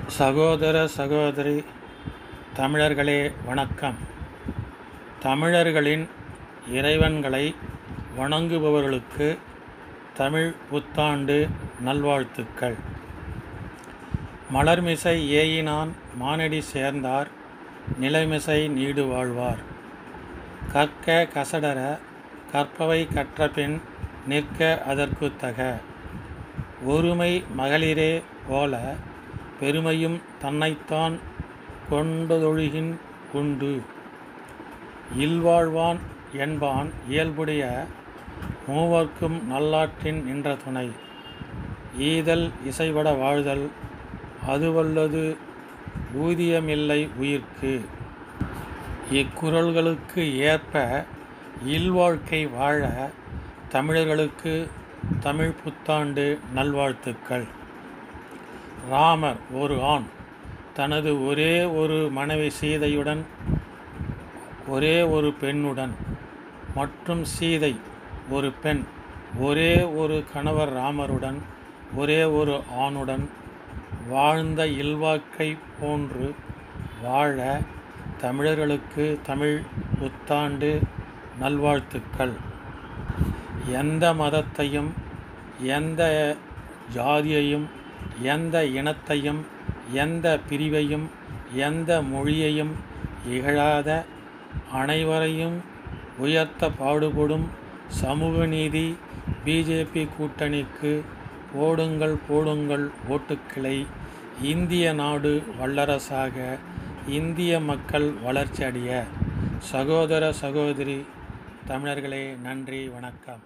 சகோதர சகோதரி தமிழர்களே வணக்கம். தமிழர்களின் இறைவன்களை வணங்குபவர்களுக்கு தமிழ் புத்தாண்டு நல்வாழ்த்துக்கள். மலர்மிசை ஏயினான் மானடி சேர்ந்தார் நிலைமிசை நீடு வாழ்வார். கற்க கசடர கற்பவை கற்றபின் நிற்க அதற்குத்தக. ஒருமை மகளிரே போல பெருமையும் தன்னைத்தான் கொண்டதொழுகின் உண்டு. இல்வாழ்வான் என்பான் இயல்புடைய மூவர்க்கும் நல்லாற்றின் நின்ற துணை. ஈதல் இசைபட வாழ்தல் அதுவல்லது ஊதியமில்லை உயிர்க்கு. இக்குறள்களுக்கு ஏற்ப இல்வாழ்க்கை வாழ தமிழர்களுக்கு தமிழ் புத்தாண்டு நல்வாழ்த்துக்கள். ராமர் ஒரு ஆண் தனது ஒரே ஒரு மனைவி சீதையுடன் ஒரே ஒரு பெண்ணுடன் மற்றும் சீதை ஒரு பெண் ஒரே ஒரு கணவர் ராமருடன் ஒரே ஒரு ஆணுடன் வாழ்ந்த இல்வாழ்க்கை போன்று வாழ தமிழர்களுக்கு தமிழ் புத்தாண்டு நல்வாழ்த்துக்கள். எந்த மதத்தையும் எந்த ஜாதியையும் எந்த இனத்தையும் எந்த பிரிவையும் எந்த மொழியையும் இகழாத அனைவரையும் உயர்த்த பாடுபடும் சமூக நீதி பிஜேபி கூட்டணிக்கு போடுங்கள் போடுங்கள் ஓட்டுக்களை. இந்திய நாடு வல்லரசாக இந்திய மக்கள் வளர்ச்சி அடைய. சகோதர சகோதரி தமிழர்களே, நன்றி, வணக்கம்.